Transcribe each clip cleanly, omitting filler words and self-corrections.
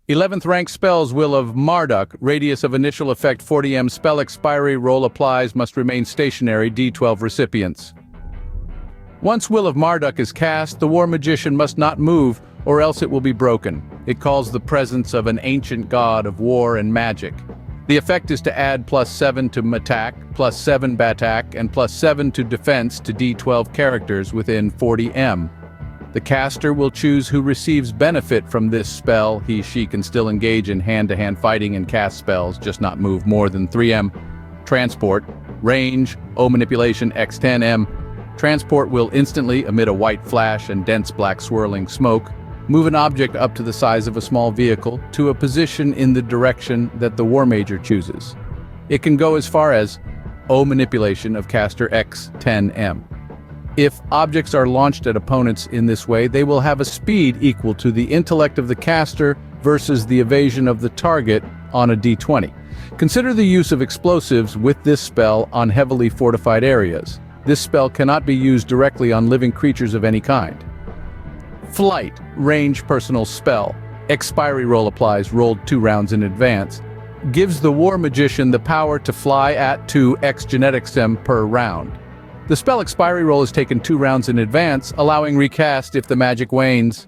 11th rank spells. Will of Marduk, radius of initial effect 40 spell expiry, roll applies, must remain stationary, D12 recipients. Once Will of Marduk is cast, the War Magician must not move, or else it will be broken. It calls the presence of an ancient god of war and magic. The effect is to add +7 to attack, +7 battack, and +7 to defense to D12 characters within 40 m. The caster will choose who receives benefit from this spell. He/she can still engage in hand-to-hand fighting and cast spells, just not move more than 3 m. Transport, range, O manipulation x 10 m. Transport will instantly emit a white flash and dense black swirling smoke. Move an object up to the size of a small vehicle to a position in the direction that the War Major chooses. It can go as far as O manipulation of caster x 10 m. If objects are launched at opponents in this way, they will have a speed equal to the intellect of the caster versus the evasion of the target on a d20. Consider the use of explosives with this spell on heavily fortified areas. This spell cannot be used directly on living creatures of any kind. Flight, range personal spell. Expiry roll applies, rolled 2 rounds in advance. Gives the War Magician the power to fly at 2x genetics m per round. The spell expiry roll is taken 2 rounds in advance, allowing recast if the magic wanes.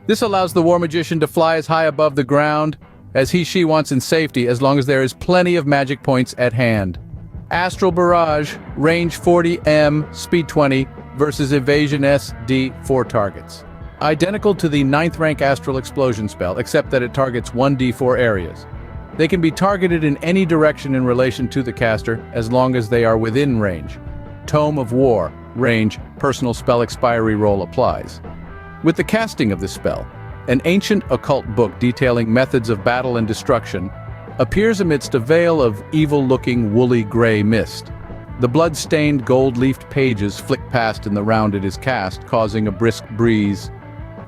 This allows the War Magician to fly as high above the ground as he/she wants in safety, as long as there is plenty of magic points at hand. Astral Barrage, range 40 m, speed 20, versus evasion s, d4 targets. Identical to the 9th rank Astral Explosion spell, except that it targets 1d4 areas. They can be targeted in any direction in relation to the caster, as long as they are within range. Tome of War, range, personal spell expiry roll applies. With the casting of this spell, an ancient occult book detailing methods of battle and destruction appears amidst a veil of evil-looking woolly gray mist. The blood-stained gold-leafed pages flick past in the round it is cast, causing a brisk breeze.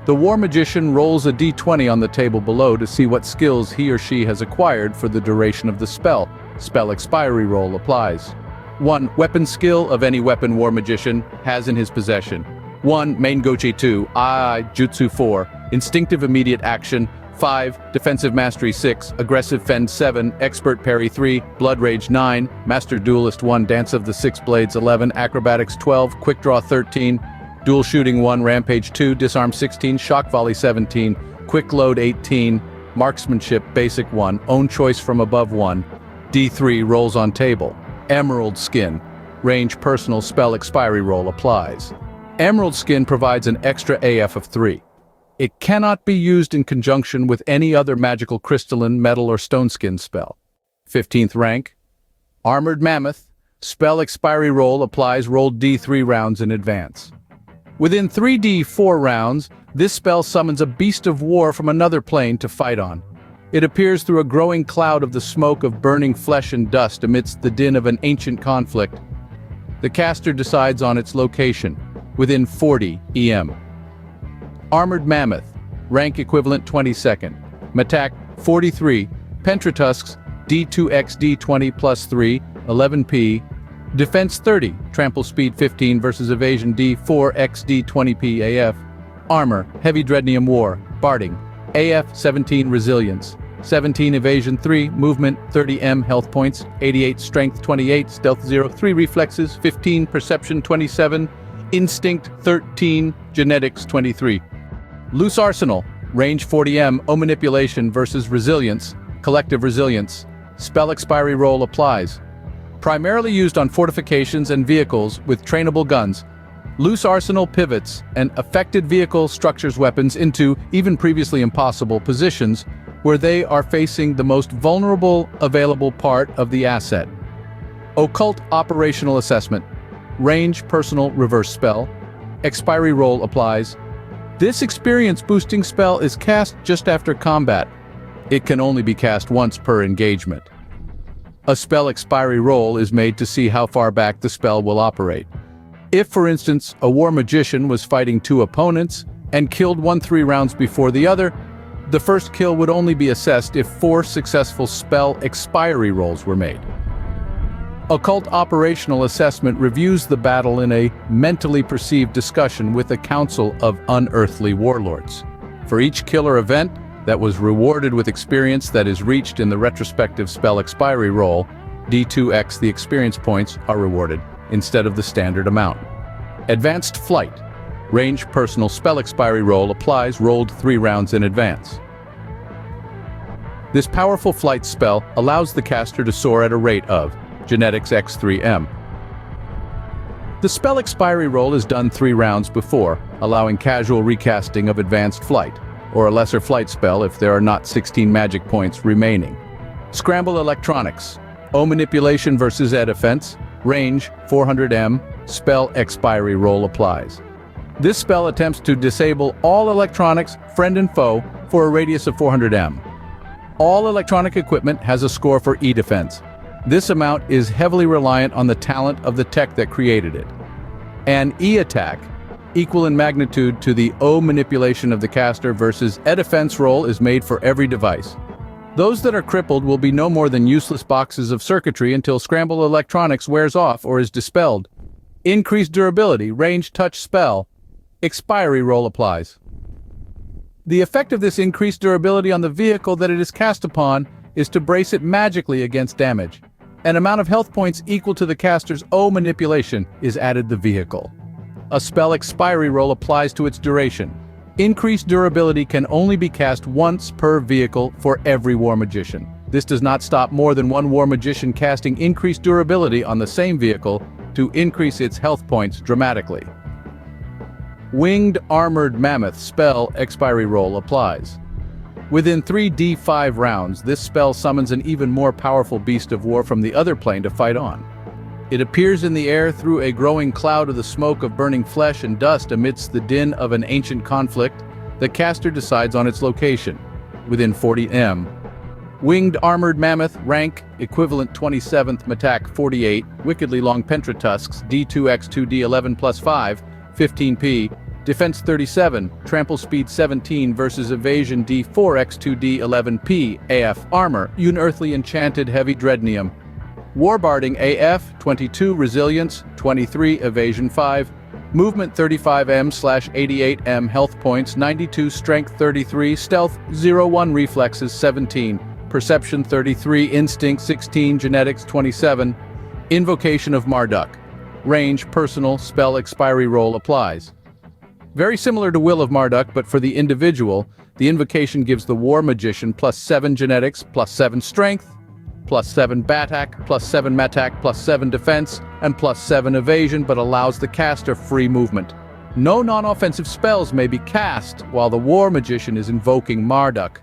The War Magician rolls a d20 on the table below to see what skills he or she has acquired for the duration of the spell. Spell expiry roll applies. 1. Weapon skill of any weapon War Magician has in his possession. 1. Main Gochi 2, Jutsu 4, Instinctive Immediate Action 5, Defensive Mastery 6, Aggressive Fend 7, Expert Parry 3, Blood Rage 9, Master Duelist 1, Dance of the Six Blades 11, Acrobatics 12, Quick Draw 13, Dual Shooting 1, Rampage 2, Disarm 16, Shock Volley 17, Quick Load 18, Marksmanship Basic 1, Own Choice from Above 1, D3 rolls on table. Emerald Skin, range personal spell expiry roll applies. Emerald Skin provides an extra AF of 3. It cannot be used in conjunction with any other magical crystalline, metal, or stone skin spell. 15th rank. Armored Mammoth, spell expiry roll applies, rolled D3 rounds in advance. Within 3d4 rounds, this spell summons a beast of war from another plane to fight on. It appears through a growing cloud of the smoke of burning flesh and dust amidst the din of an ancient conflict. The caster decides on its location, within 40 em. Armored Mammoth, rank equivalent 22nd. Attack 43, Pentratusks, D2x D20 plus 3, 11p. Defense 30, trample speed 15 versus evasion D4x D20p AF. Armor, heavy Dreadnium War, Barding. AF 17 resilience, 17 evasion 3, movement 30 m, health points 88, strength 28, stealth 0, 3 reflexes 15, perception 27, instinct 13, genetics 23. Loose Arsenal, range 40 m, O manipulation versus resilience, collective resilience, spell expiry roll applies. Primarily used on fortifications and vehicles with trainable guns. Loose Arsenal pivots an affected vehicle structures weapons into even previously impossible positions where they are facing the most vulnerable available part of the asset. Occult Operational Assessment, range personal reverse spell, expiry roll applies. This experience boosting spell is cast just after combat. It can only be cast once per engagement. A spell expiry roll is made to see how far back the spell will operate. If, for instance, a War Magician was fighting 2 opponents and killed one 3 rounds before the other, the first kill would only be assessed if 4 successful spell expiry rolls were made. Occult Operational Assessment reviews the battle in a mentally perceived discussion with a council of unearthly warlords. For each kill or event, that was rewarded with experience that is reached in the retrospective spell expiry roll. D2x the experience points are rewarded, instead of the standard amount. Advanced Flight. Range personal spell expiry roll applies rolled 3 rounds in advance. This powerful flight spell allows the caster to soar at a rate of genetics x3m. The spell expiry roll is done 3 rounds before, allowing casual recasting of Advanced Flight, or a lesser flight spell if there are not 16 magic points remaining. Scramble Electronics. O Manipulation versus E Defense. Range 400m. Spell expiry roll applies. This spell attempts to disable all electronics, friend and foe, for a radius of 400m. All electronic equipment has a score for E defense. This amount is heavily reliant on the talent of the tech that created it. An E attack, equal in magnitude to the O manipulation of the caster versus E defense roll, is made for every device. Those that are crippled will be no more than useless boxes of circuitry until Scramble Electronics wears off or is dispelled. Increased durability, range touch spell. Expiry roll applies. The effect of this increased durability on the vehicle that it is cast upon is to brace it magically against damage. An amount of health points equal to the caster's O manipulation is added to the vehicle. A spell expiry roll applies to its duration. Increased durability can only be cast once per vehicle for every War Magician. This does not stop more than one War Magician casting increased durability on the same vehicle to increase its health points dramatically. Winged Armored Mammoth spell expiry roll applies. Within 3 D5 rounds, this spell summons an even more powerful beast of war from the other plane to fight on. It appears in the air through a growing cloud of the smoke of burning flesh and dust amidst the din of an ancient conflict. The caster decides on its location, within 40m. Winged Armored Mammoth, rank, equivalent 27th, attack 48, wickedly long pentratusks, D2x2D11 plus 5, 15p, defense 37, trample speed 17 versus evasion D4x2D11p, AF, armor, unearthly enchanted heavy dreadnium. Warbarding AF, 22, resilience, 23, evasion 5, movement 35m/88m, health points 92, strength 33, stealth 01, reflexes 17, perception 33, instinct 16, genetics 27, invocation of Marduk. Range, personal, spell expiry roll applies. Very similar to Will of Marduk, but for the individual, the invocation gives the War Magician +7 genetics, +7 strength, +7 Batak, +7 Matak, +7 defense, and +7 evasion, but allows the caster free movement. No non-offensive spells may be cast while the War Magician is invoking Marduk.